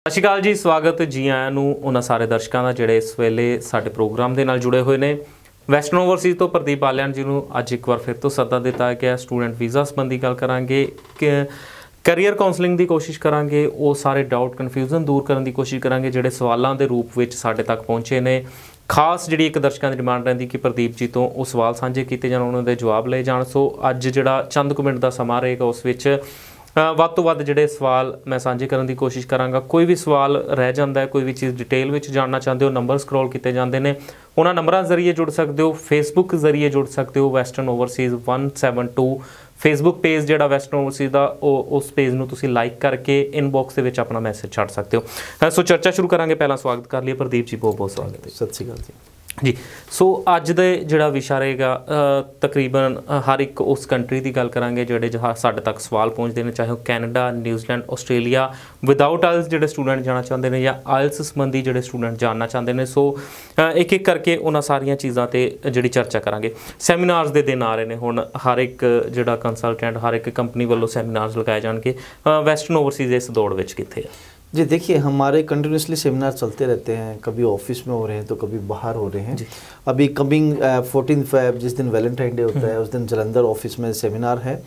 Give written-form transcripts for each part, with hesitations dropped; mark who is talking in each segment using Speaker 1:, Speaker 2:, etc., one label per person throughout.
Speaker 1: सत श्री अकाल जी, स्वागत जी आयां नूं उन्हां सारे दर्शकों का जिहड़े इस वेले साडे प्रोग्राम के नाल जुड़े हुए हैं। वैस्टर्न ओवरसीज़ तो प्रदीप बालियान जी नूं अज एक बार फिर तो सदा दिता गया। स्टूडेंट वीज़ा संबंधी गल करांगे, करियर काउंसलिंग की कोशिश करांगे, वो सारे डाउट कन्फ्यूजन दूर करने की कोशिश करांगे जिहड़े सवालों के रूप में साडे तक पहुँचे ने। खास जी एक दर्शकों की डिमांड रही कि प्रदीप जी तो वो सवाल साझे किए जाण, उन्होंने जवाब ले जाण। सो अज जिहड़ा चंद कुछ मिनट का समा रहेगा उस विच ਵੱਧ ਤੋਂ ਵੱਧ ਜਿਹੜੇ सवाल मैं साझे करने की कोशिश करांगा। कोई भी सवाल रह जाता है, कोई भी चीज़ डिटेल में जानना चाहते हो, नंबर स्क्रॉल किए जाते हैं, उन्होंने नंबरों जरिए जुड़ सकते हो, फेसबुक जरिए जुड़ सकते हो। वैस्टर्न ओवरसीज़ 172 फेसबुक पेज जो वैस्टर्न ओवरसीज़ का उस पेज में तुम लाइक करके इनबॉक्स के अपना मैसेज छड़ सकते हो। सो चर्चा शुरू करांगे। पहला स्वागत कर लिए प्रदीप जी, बहुत बहुत स्वागत है।
Speaker 2: सत श्री अकाल जी
Speaker 1: जी। सो अज दे जिहड़ा विशा रहेगा तकरीबन हर एक उस कंट्री की गल करांगे जिहड़े साडे तक सवाल पहुँचते हैं, चाहे वह कैनेडा, न्यूजीलैंड, आस्ट्रेलिया विदाउट आइल्स जिहड़े स्टूडेंट जाना चाहते हैं या आइल्स संबंधी जिहड़े स्टूडेंट जानना चाहते हैं। सो एक एक करके उन्हां सारियां चीज़ां ते जिहड़ी चर्चा करांगे। सैमीनार्स दे दिन आ रहे हैं हुण, हर एक जिहड़ा कंसलटेंट, हर एक कंपनी वालों सैमीनार्स लगाए जाणगे। वैस्टर्न ओवरसीज़ इस दौड़ विच कित्थे है
Speaker 2: जी? देखिए, हमारे कंटिन्यूसली सेमिनार चलते रहते हैं, कभी ऑफिस में हो रहे हैं तो कभी बाहर हो रहे हैं। अभी कमिंग 14 फेब जिस दिन वैलेंटाइन डे होता है उस दिन जलंधर ऑफिस में सेमिनार है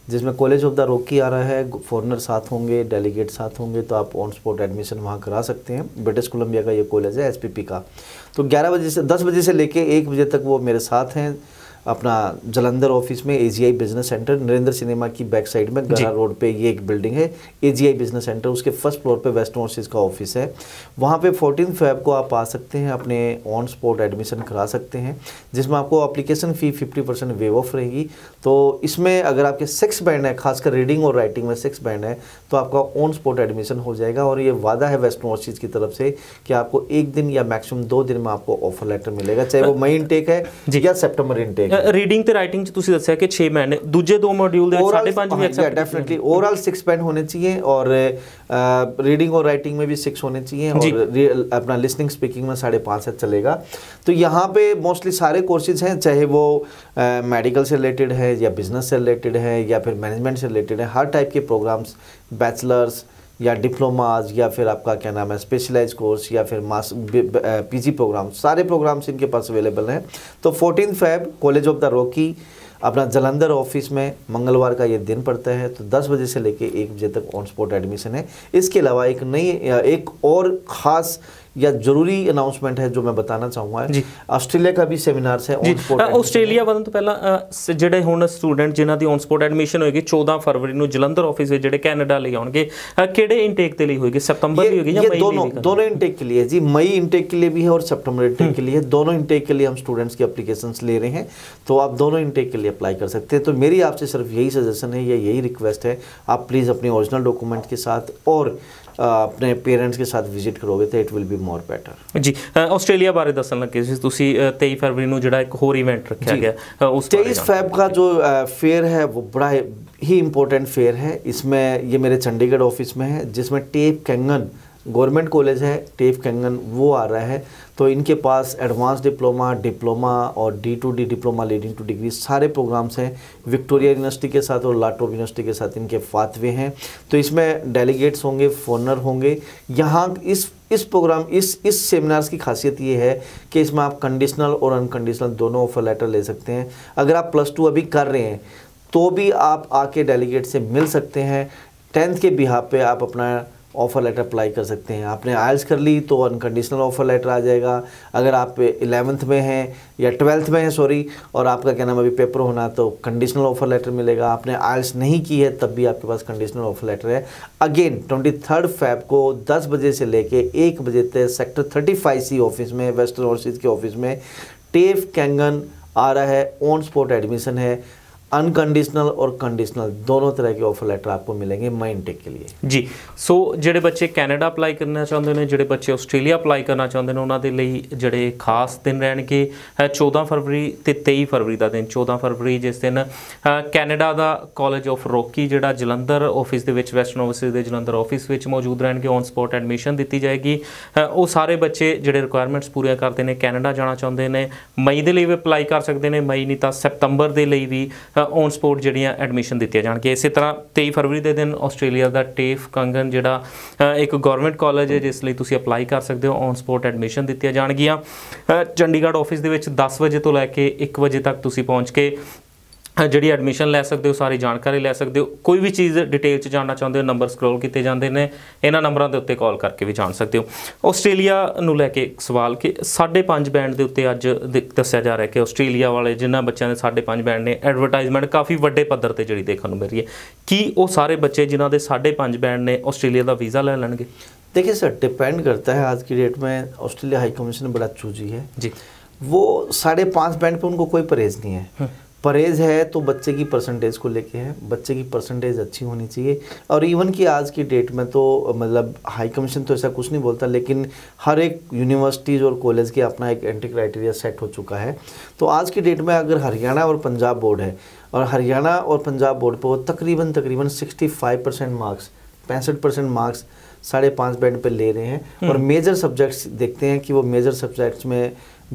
Speaker 2: जिसमें कॉलेज ऑफ द रॉकी आ रहा है, फॉरनर साथ होंगे, डेलीगेट साथ होंगे, तो आप ऑन स्पॉट एडमिशन वहाँ करा सकते हैं। ब्रिटिश कोलंबिया का ये कॉलेज है, एसपीपी का। तो 11 बजे से 10 बजे से लेके 1 बजे तक वो मेरे साथ हैं अपना जलंधर ऑफिस में। AGI business centre, Narendra cinema की बैक साइड में गरा रोड पे ये एक बिल्डिंग है, एजीआई बिजनेस सेंटर, उसके फर्स्ट फ्लोर पे वेस्टर्न ओवरसीज़ का ऑफिस है। वहाँ पे 14 फेब को आप आ सकते हैं, अपने ऑन स्पॉट एडमिशन करा सकते हैं, जिसमें आपको एप्लीकेशन फ़ी 50% वेव ऑफ रहेगी। तो इसमें अगर आपके 6 बैंड है, खासकर रीडिंग और राइटिंग में 6 बैंड है, तो आपका ऑन स्पॉट एडमिशन हो जाएगा। और ये वादा है वेस्टर्न ओवरसीज़ की तरफ से कि आपको 1 दिन या मैक्सिमम 2 दिन में आपको ऑफर लेटर मिलेगा, चाहे वो मई इनटेक है या सितंबर इनटेक।
Speaker 1: रीडिंग ते राइटिंग च तुसी दस्सिया कि 6 बैंड, दूजे 2 मॉड्यूल दे 5.5 भी एक्सेप्ट
Speaker 2: डेफिनेटली ओवरऑल 6 बैंड होने चाहिए और रीडिंग और राइटिंग में भी 6 होने चाहिए और अपना लिसनिंग स्पीकिंग में 5.5 से चलेगा। तो यहाँ पे मोस्टली सारे कोर्सेज हैं, चाहे वो मेडिकल से रिलेटेड है या बिजनेस से रिलेटेड है या फिर मैनेजमेंट से रिलेटेड है। हर टाइप के प्रोग्राम्स, बैचलर्स या डिप्लोमाज या फिर आपका क्या नाम है स्पेशलाइज कोर्स या फिर पीजी प्रोग्राम, सारे प्रोग्राम्स इनके पास अवेलेबल हैं। तो 14 Feb college of the Rocky अपना जलंधर ऑफिस में, मंगलवार का ये दिन पड़ता है, तो 10 बजे से लेके 1 बजे तक ऑन स्पॉट एडमिशन है। इसके अलावा एक और ख़ास या जरूरी अनाउंसमेंट है जो मैं बताना चाहूँगा। आस्ट्रेलिया का भी सेमिनार है ऑन स्पॉट।
Speaker 1: आस्ट्रेलिया ਵਧਣ ਤੋਂ ਪਹਿਲਾਂ ਜਿਹੜੇ ਹੁਣ स्टूडेंट जिन्हां दी ऑन स्पॉट एडमिशन होएगी 14 फरवरी ਨੂੰ ਜਲੰਧਰ ਆਫਿਸ ਵਿੱਚ ਜਿਹੜੇ ਕੈਨੇਡਾ ਲਈ ਆਉਣਗੇ, ਕਿਹੜੇ ਇਨਟੇਕ ਦੇ ਲਈ ਹੋਏਗੀ? सितंबर ਦੀ होगी या मई ਦੀ?
Speaker 2: दोनों इनटेक के लिए जी, मई इनटेक के लिए भी है और सितंबर इनटेक के लिए, दोनों इनटेक के लिए हम स्टूडेंट्स की एप्लीकेशंस ले रहे हैं। तो आप दोनों इनटेक के लिए अप्लाई कर सकते हैं। तो मेरी आपसे सिर्फ यही सजेशन है या यही रिक्वेस्ट है, आप प्लीज़ अपने ओरिजिनल डॉक्यूमेंट के साथ और अपने पेरेंट्स के साथ विजिट करोगे तो it will be more better
Speaker 1: जी। आस्ट्रेलिया बारे दसन लगे सी तुसी 23 फरवरी ਨੂੰ ਜਿਹੜਾ एक होर इवेंट रखा गया, उस
Speaker 2: 23 फेब का जो फेयर है वो बड़ा ही इम्पोर्टेंट फेयर है। इसमें ये मेरे चंडीगढ़ ऑफिस में है, जिसमें टेप कैंगन गवर्नमेंट कॉलेज है, टेप कैंगन वो आ रहा है। तो इनके पास एडवांस डिप्लोमा और D2D diploma leading two degree सारे प्रोग्राम्स हैं। विक्टोरिया यूनिवर्सिटी के साथ और लाट्रोब यूनिवर्सिटी के साथ इनके फातवे हैं। तो इसमें डेलीगेट्स होंगे, फॉरनर होंगे। यहाँ इस प्रोग्राम इस सेमिनार्स की खासियत ये है कि इसमें आप कंडीशनल और अनकंडीशनल दोनों ऑफर लेटर ले सकते हैं। अगर आप +2 अभी कर रहे हैं तो भी आप आके डेलीगेट से मिल सकते हैं। 10th के बिहाफ पे आप अपना ऑफ़र लेटर अप्लाई कर सकते हैं। आपने आइल्स कर ली तो अनकंडीशनल ऑफ़र लेटर आ जाएगा। अगर आप 11th में हैं या 12th में हैं सॉरी, और आपका क्या नाम अभी पेपर होना, तो कंडीशनल ऑफ़र लेटर मिलेगा। आपने आइल्स नहीं की है तब भी आपके पास कंडीशनल ऑफ़र लेटर है। अगेन 23 फेब को 10 बजे से लेके 1 बजे तक सेक्टर 35C ऑफिस में, वेस्टर्न ओवरसीज़ के ऑफिस में टेप कैंगन आ रहा है। ऑन स्पॉट एडमिशन है, अनकंडीशनल और कंडीशनल दोनों तरह के ऑफर लेटर आपको मिलेंगे मई इनटेक के लिए
Speaker 1: जी। सो ਜਿਹੜੇ ਬੱਚੇ ਕੈਨੇਡਾ ਅਪਲਾਈ ਕਰਨਾ ਚਾਹੁੰਦੇ ਨੇ, ਜਿਹੜੇ ਬੱਚੇ ਆਸਟ੍ਰੇਲੀਆ ਅਪਲਾਈ ਕਰਨਾ ਚਾਹੁੰਦੇ ਨੇ, ਉਹਨਾਂ ਦੇ ਲਈ ਜਿਹੜੇ ਖਾਸ ਦਿਨ ਰਹਿਣਗੇ 14 ਫਰਵਰੀ ਤੇ 23 ਫਰਵਰੀ ਦਾ ਦਿਨ। 14 ਫਰਵਰੀ ਜਿਸ ਦਿਨ Canada the college of Rocky ਜਿਹੜਾ ਜਲੰਧਰ ਆਫਿਸ ਦੇ ਵਿੱਚ, ਵੈਸਟਰਨ ਓਵਰਸੀਜ਼ ਦੇ ਜਲੰਧਰ ਆਫਿਸ ਵਿੱਚ ਮੌਜੂਦ ਰਹਿਣਗੇ। ਔਨ ਸਪੌਟ ਐਡਮਿਸ਼ਨ ਦਿੱਤੀ ਜਾਏਗੀ। ਉਹ ਸਾਰੇ ਬੱਚੇ ਜਿਹੜੇ ਰਿਕੁਆਇਰਮੈਂਟਸ ਪੂਰੀਆਂ ਕਰਦੇ ਨੇ, ਕੈਨੇਡਾ ਜਾਣਾ ਚਾਹੁੰਦੇ ਨੇ, ਮਈ ਦੇ ਲਈ ਵੀ ਅਪਲਾਈ ਕਰ ਸਕਦੇ ਨੇ, ਮਈ ਨਹੀਂ ਤਾਂ ਸਤੰਬਰ ਦੇ ਲਈ ਵੀ ਔਨ ਸਪੋਰਟ ਜਿਹੜੀਆਂ ਐਡਮਿਸ਼ਨ ਦਿੱਤੀਆਂ ਜਾਣਗੀਆਂ। ਇਸੇ ਤਰ੍ਹਾਂ 23 ਫਰਵਰੀ ਦੇ ਦਿਨ ਆਸਟ੍ਰੇਲੀਆ ਦਾ ਟੇਫ ਕੰਗਨ ਜਿਹੜਾ ਇੱਕ ਗਵਰਨਮੈਂਟ ਕਾਲਜ ਹੈ ਜਿਸ ਲਈ ਤੁਸੀਂ ਅਪਲਾਈ ਕਰ ਸਕਦੇ ਹੋ, ਔਨ ਸਪੋਰਟ ਐਡਮਿਸ਼ਨ ਦਿੱਤੀਆਂ ਜਾਣਗੀਆਂ। ਚੰਡੀਗੜ੍ਹ ਆਫਿਸ ਦੇ ਵਿੱਚ 10 ਵਜੇ ਤੋਂ ਲੈ ਕੇ 1 ਵਜੇ ਤੱਕ ਤੁਸੀਂ ਪਹੁੰਚ ਕੇ ਜਿਹੜੀ ਐਡਮਿਸ਼ਨ ਲੈ ਸਕਦੇ ਹੋ, ਸਾਰੀ ਜਾਣਕਾਰੀ ਲੈ ਸਕਦੇ ਹੋ। ਕੋਈ ਵੀ ਚੀਜ਼ ਡਿਟੇਲ 'ਚ ਜਾਣਨਾ ਚਾਹੁੰਦੇ ਹੋ, ਨੰਬਰ ਸਕਰੋਲ ਕੀਤੇ ਜਾਂਦੇ ਨੇ, ਇਹਨਾਂ ਨੰਬਰਾਂ ਦੇ ਉੱਤੇ ਕਾਲ ਕਰਕੇ ਵੀ ਜਾਣ ਸਕਦੇ ਹੋ। ਆਸਟ੍ਰੇਲੀਆ ਨੂੰ ਲੈ ਕੇ ਇੱਕ ਸਵਾਲ ਕਿ 5.5 ਬੈਂਡ ਦੇ ਉੱਤੇ ਅੱਜ ਦੱਸਿਆ ਜਾ ਰਿਹਾ ਕਿ ਆਸਟ੍ਰੇਲੀਆ ਵਾਲੇ ਜਿਨ੍ਹਾਂ ਬੱਚਿਆਂ ਦੇ 5.5 ਬੈਂਡ ਨੇ, ਐਡਵਰਟਾਈਜ਼ਮੈਂਟ ਕਾਫੀ ਵੱਡੇ ਪੱਧਰ ਤੇ ਜਿਹੜੀ ਦੇਖਣ ਨੂੰ ਮਿਲ ਰਹੀ है। ਕੀ ਉਹ ਸਾਰੇ ਬੱਚੇ ਜਿਨ੍ਹਾਂ ਦੇ 5.5 ਬੈਂਡ ਨੇ ਆਸट्रेलिया ਦਾ वीज़ा ले लेंगे?
Speaker 2: देखिए सर, डिपेंड करता है। आज की डेट में ऑस्ट्रेलिया हाई कमीशन बड़ा चूजी है
Speaker 1: जी।
Speaker 2: वो 5.5 बैंड पे उनको कोई परहेज नहीं है। परहेज है तो बच्चे की परसेंटेज को लेके है, बच्चे की परसेंटेज अच्छी होनी चाहिए। और इवन कि आज की डेट में तो मतलब हाई कमीशन तो ऐसा कुछ नहीं बोलता, लेकिन हर एक यूनिवर्सिटीज़ और कॉलेज के अपना एक एंट्री क्राइटेरिया सेट हो चुका है। तो आज की डेट में अगर हरियाणा और पंजाब बोर्ड है, और हरियाणा और पंजाब बोर्ड पर वो तकरीबन 65% मार्क्स, 65% मार्क्स 5.5 बैंड पे ले रहे हैं। और मेजर सब्जेक्ट्स देखते हैं कि वो मेजर सब्जेक्ट्स में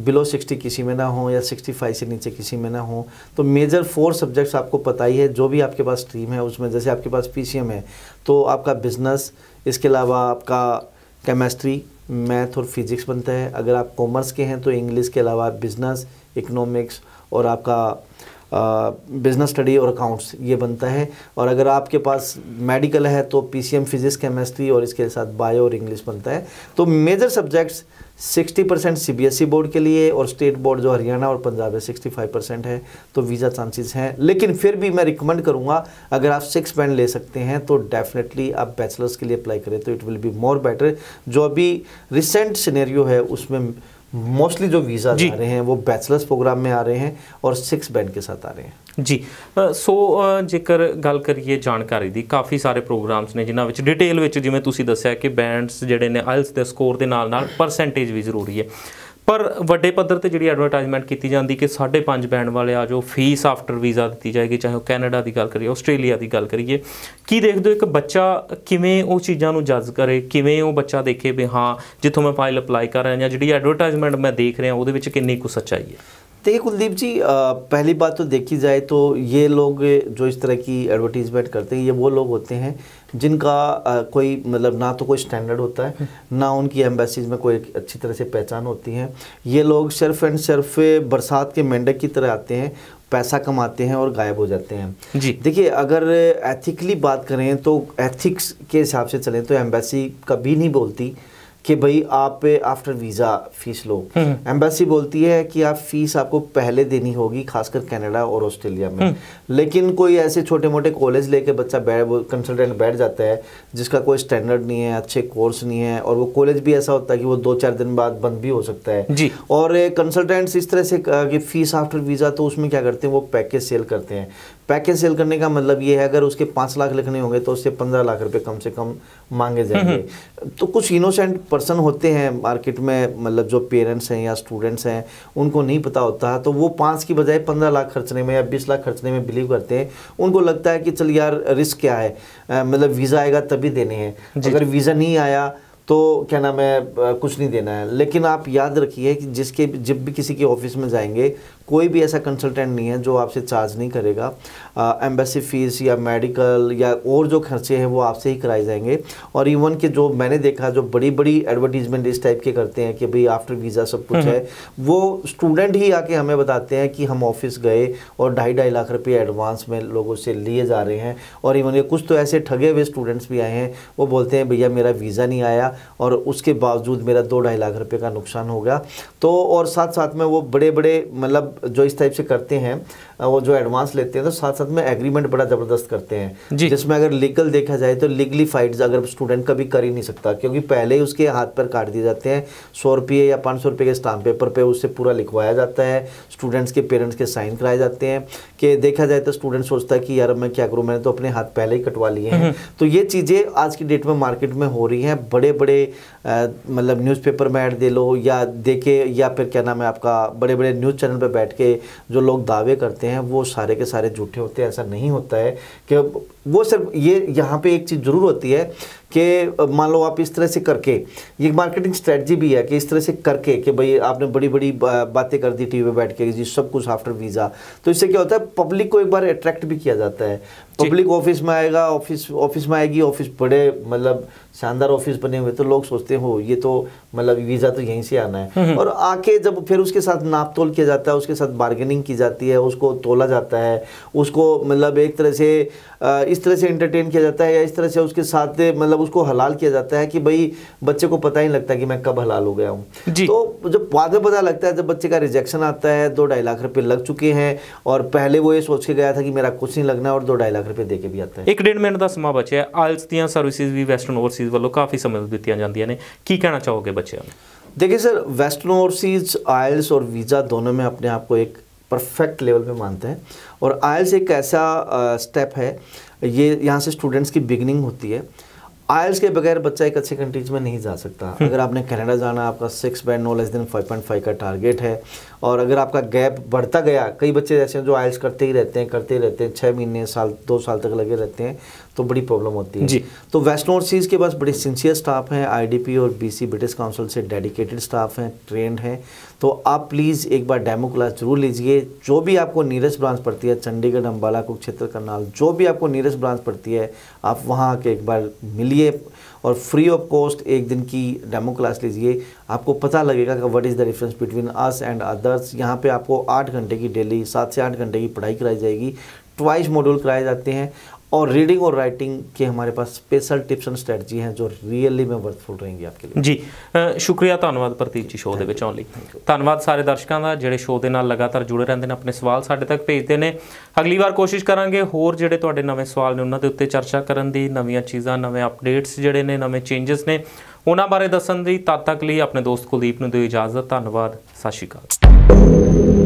Speaker 2: बिलो 60 किसी में ना हो या 65 से नीचे किसी में ना हो। तो मेजर 4 सब्जेक्ट्स आपको पता ही है, जो भी आपके पास स्ट्रीम है उसमें, जैसे आपके पास PCM है तो आपका बिजनेस, इसके अलावा आपका केमिस्ट्री, मैथ और फिजिक्स बनता है। अगर आप कॉमर्स के हैं तो इंग्लिश के अलावा बिजनेस, इकोनॉमिक्स और आपका बिजनेस स्टडी और अकाउंट्स ये बनता है। और अगर आपके पास मेडिकल है तो PCM, फिजिक्स, केमिस्ट्री और इसके साथ बायो और इंग्लिश बनता है। तो मेजर सब्जेक्ट्स 60% CBSE बोर्ड के लिए, और स्टेट बोर्ड जो हरियाणा और पंजाब है 65% है। तो वीज़ा चांसेस हैं, लेकिन फिर भी मैं रिकमेंड करूँगा अगर आप 6 बैंड ले सकते हैं तो डेफिनेटली आप बैचलर्स के लिए अप्लाई करें तो it will be more better. जो अभी रिसेंट सिनेरियो है उसमें मोस्टली जो वीज़ा आ रहे हैं वो बैचलर्स प्रोग्राम में आ रहे हैं और 6 बैंड के साथ आ रहे हैं
Speaker 1: जी। सो जेकर गल करिए जानकारी दी, काफ़ी सारे प्रोग्राम्स ने जिन्हां विच डिटेल विच जिवें तुसीं दस्सिया कि बैंड्स जिहड़े ने आइल्स दे स्कोर दे नाल नाल परसेंटेज भी जरूरी है। पर ਵੱਡੇ ਪੱਧਰ ਤੇ ਜਿਹੜੀ ਐਡਵਰਟਾਈਜ਼ਮੈਂਟ ਕੀਤੀ ਜਾਂਦੀ ਕਿ 5.5 ਬੈਂਡ ਵਾਲੇ ਆ ਜੋ ਫੀਸ ਆਫਟਰ ਵੀਜ਼ਾ ਦਿੱਤੀ ਜਾਏਗੀ, ਚਾਹੇ ਉਹ ਕੈਨੇਡਾ ਦੀ ਗੱਲ ਕਰੀਏ, ਆਸਟ੍ਰੇਲੀਆ ਦੀ ਗੱਲ ਕਰੀਏ। ਕੀ ਦੇਖਦੇ ਹੋ ਇੱਕ ਬੱਚਾ ਕਿਵੇਂ ਉਹ ਚੀਜ਼ਾਂ ਨੂੰ ਜੱਜ ਕਰੇ, ਕਿਵੇਂ ਉਹ ਬੱਚਾ ਦੇਖੇ ਵੀ ਹਾਂ ਜਿੱਥੋਂ ਮੈਂ ਫਾਈਲ ਅਪਲਾਈ ਕਰ ਰਿਹਾ ਜਾਂ ਜਿਹੜੀ ਐਡਵਰਟਾਈਜ਼ਮੈਂਟ ਮੈਂ ਦੇਖ ਰਿਹਾ ਉਹਦੇ ਵਿੱਚ ਕਿੰਨੀ ਕੁ ਸੱਚਾਈ ਹੈ?
Speaker 2: देखिए कुलदीप जी, पहली बात तो देखी जाए तो ये लोग जो इस तरह की एडवर्टीज़मेंट करते हैं ये वो लोग होते हैं जिनका कोई मतलब ना तो कोई स्टैंडर्ड होता है, ना उनकी एम्बेसीज में कोई अच्छी तरह से पहचान होती है। ये लोग सिर्फ एंड सिर्फ बरसात के मेंढक की तरह आते हैं, पैसा कमाते हैं और गायब हो जाते हैं जी। देखिए अगर एथिकली बात करें तो एथिक्स के हिसाब से चलें तो एम्बेसी कभी नहीं बोलती कि भाई आप आफ्टर वीज़ा फ़ीस लो। एम्बेसी बोलती है कि आप फ़ीस आपको पहले देनी होगी, खासकर कनाडा और ऑस्ट्रेलिया में। लेकिन कोई ऐसे छोटे मोटे कॉलेज लेके बच्चा कंसल्टेंट बैठ जाता है जिसका कोई स्टैंडर्ड नहीं है, अच्छे कोर्स नहीं है, और वो कॉलेज भी ऐसा होता है कि वो 2-4 दिन बाद बंद भी हो सकता है जी। और कंसल्टेंट्स इस तरह से कि फ़ीस आफ्टर वीज़ा, तो उसमें क्या करते हैं वो पैकेज सेल करते हैं। पैकेज सेल करने का मतलब ये है अगर उसके 5 लाख लिखने होंगे तो उससे 15 लाख रुपए कम से कम मांगे जाएंगे। तो कुछ इनोसेंट पर्सन होते हैं मार्केट में, मतलब जो पेरेंट्स हैं या स्टूडेंट्स हैं उनको नहीं पता होता, तो वो 5 की बजाय 15 लाख खर्चने में या 20 लाख खर्चने में बिलीव करते हैं। उनको लगता है कि चल यार रिस्क क्या है, मतलब वीज़ा आएगा तभी देने हैं, अगर वीज़ा नहीं आया तो क्या नाम है कुछ नहीं देना है। लेकिन आप याद रखिए कि जब भी किसी के ऑफिस में जाएंगे कोई भी ऐसा कंसल्टेंट नहीं है जो आपसे चार्ज नहीं करेगा। एम्बेसी फ़ीस या मेडिकल या और जो खर्चे हैं वो आपसे ही कराए जाएंगे। और इवन कि जो मैंने देखा जो बड़ी बड़ी एडवर्टीजमेंट इस टाइप के करते हैं कि भाई आफ्टर वीज़ा सब कुछ है, वो स्टूडेंट ही आके हमें बताते हैं कि हम ऑफिस गए और 2.5 लाख रुपये एडवांस में लोगों से लिए जा रहे हैं। और इवन कुछ तो ऐसे ठगे हुए स्टूडेंट्स भी आए हैं, वो बोलते हैं भैया मेरा वीज़ा नहीं आया और उसके बावजूद मेरा 2-2.5 लाख रुपये का नुकसान हो गया। तो और साथ साथ में वो बड़े बड़े मतलब जो इस टाइप से करते हैं वो जो एडवांस लेते हैं तो साथ साथ में एग्रीमेंट बड़ा ज़बरदस्त करते हैं, जिसमें अगर लीगल देखा जाए तो लीगली फाइट्स अगर स्टूडेंट कभी कर ही नहीं सकता, क्योंकि पहले ही उसके हाथ पर काट दिए जाते हैं। 100 रुपये या 500 रुपये के स्टाम्प पेपर पे उससे पूरा लिखवाया जाता है, स्टूडेंट्स के पेरेंट्स के साइन कराए जाते हैं। कि देखा जाए तो स्टूडेंट सोचता है कि यार मैं क्या करूँ, मैंने तो अपने हाथ पहले ही कटवा लिए हैं। तो ये चीज़ें आज की डेट में मार्केट में हो रही हैं। बड़े बड़े मतलब न्यूज़पेपर में ऐड दे लो या देखे, या फिर क्या नाम है आपका बड़े बड़े न्यूज़ चैनल पे बैठ के जो लोग दावे करते हैं वो सारे के सारे झूठे होते हैं। ऐसा नहीं होता है कि वो सिर्फ ये यहाँ पे एक चीज़ ज़रूर होती है कि मान लो आप इस तरह से करके, ये मार्केटिंग स्ट्रेटजी भी है कि इस तरह से करके कि भाई आपने बड़ी बड़ी बातें कर दी टीवी पे बैठ के जी सब कुछ आफ्टर वीज़ा, तो इससे क्या होता है पब्लिक को एक बार अट्रैक्ट भी किया जाता है। पब्लिक ऑफिस में आएगा, ऑफिस में आएगी, ऑफिस बड़े मतलब शानदार ऑफिस बने हुए, तो लोग सोचते हो ये तो मतलब वीज़ा तो यहीं से आना है। और आके जब फिर उसके साथ नाप तोल किया जाता है, उसके साथ बार्गेनिंग की जाती है, उसको तोला जाता है, उसको मतलब एक तरह से इस तरह से एंटरटेन किया जाता है या इस तरह से उसके साथ मतलब उसको हलाल किया जाता है कि भाई बच्चे को पता ही नहीं लगता कि मैं कब हलाल हो गया हूँ। तो जब बाद में पता लगता है, जब बच्चे का रिजेक्शन आता है, 2-2.5 लाख रुपए लग चुके हैं और पहले वो ये सोच के गया था कि मेरा कुछ नहीं लगना, और 2-2.5 लाख रुपए दे के भी आता है।
Speaker 1: 1-1.5 ਮਿੰਟ ਦਾ ਸਮਾਂ ਬਚਿਆ ਹੈ। ਆਇਲਸ ਦੀਆਂ ਸਰਵਿਸਿਜ਼ ਵੀ ਵੈਸਟਰਨ ਓਵਰਸੀਜ਼ ਵੱਲੋਂ ਕਾਫੀ ਸਮੇਂ ਤੋਂ ਦਿੱਤੀਆਂ ਜਾਂਦੀਆਂ ਨੇ, ਕੀ ਕਹਿਣਾ ਚਾਹੋਗੇ ਬੱਚਿਆਂ ਨੂੰ?
Speaker 2: देखिए सर, वेस्टर्न ओवरसीज आइल्स और वीज़ा दोनों में अपने आप को एक परफेक्ट लेवल पे मानते हैं। और आइल्स एक ऐसा स्टेप है, ये यहाँ से स्टूडेंट्स की बिगनिंग होती है। आइल्स के बगैर बच्चा एक अच्छे कंट्रीज में नहीं जा सकता। अगर आपने कनाडा जाना, आपका 6 बैंड नो लेस देन 5.5 का टारगेट है, और अगर आपका गैप बढ़ता गया, कई बच्चे ऐसे हैं जो आइल्स करते ही रहते हैं 6 महीने साल 2 साल तक लगे रहते हैं, तो बड़ी प्रॉब्लम होती है। तो वेस्टर्न ओवरसीज़ के पास बड़े सिंसियर स्टाफ हैं, IDP और BC ब्रिटिश काउंसिल से डेडिकेटेड स्टाफ हैं, ट्रेंड हैं। तो आप प्लीज़ एक बार डेमो क्लास जरूर लीजिए। जो भी आपको नीयरेस्ट ब्रांच पड़ती है, चंडीगढ़, अम्बाला, कुरुक्षेत्र, करनाल, जो भी आपको नीयरेस्ट ब्रांच पड़ती है, आप वहाँ आके एक बार मिलिए और फ्री ऑफ कॉस्ट एक दिन की डेमो क्लास लीजिए। आपको पता लगेगा कि what is the difference between us and others. यहाँ पे आपको 8 घंटे की डेली 7 से 8 घंटे की पढ़ाई कराई जाएगी, ट्वाइस मॉड्यूल कराए जाते हैं, और रीडिंग और राइटिंग के हमारे पास स्पेशल टिप्स एंड स्ट्रैटेजी हैं जो रियली में वर्थफुल रहेंगी आपके लिए।
Speaker 1: जी शुक्रिया, ਧੰਨਵਾਦ ਪ੍ਰਦੀਪ ਜੀ ਸ਼ੋਅ ਦੇ ਵਿੱਚ ਆਉਣ ਲਈ। ਧੰਨਵਾਦ ਸਾਰੇ ਦਰਸ਼ਕਾਂ ਦਾ ਜਿਹੜੇ ਸ਼ੋਅ ਦੇ ਨਾਲ ਲਗਾਤਾਰ ਜੁੜੇ ਰਹਿੰਦੇ ਨੇ, ਆਪਣੇ ਸਵਾਲ ਸਾਡੇ ਤੱਕ ਭੇਜਦੇ ਨੇ। ਅਗਲੀ ਵਾਰ ਕੋਸ਼ਿਸ਼ ਕਰਾਂਗੇ ਹੋਰ ਜਿਹੜੇ ਤੁਹਾਡੇ ਨਵੇਂ ਸਵਾਲ ਨੇ ਉਹਨਾਂ ਦੇ ਉੱਤੇ ਚਰਚਾ ਕਰਨ ਦੀ, ਨਵੀਆਂ ਚੀਜ਼ਾਂ, ਨਵੇਂ ਅਪਡੇਟਸ ਜਿਹੜੇ ਨੇ, ਨਵੇਂ ਚੇਂਜਸ ਨੇ ਉਹਨਾਂ ਬਾਰੇ ਦੱਸਣ ਦੀ। ਤਦ ਤੱਕ ਲਈ ਆਪਣੇ ਦੋਸਤ ਕੁਲਦੀਪ ਨੂੰ ਦਿਓ ਇਜਾਜ਼ਤ। ਧੰਨਵਾਦ, ਸਤਿ ਸ਼੍ਰੀ ਅਕਾਲ।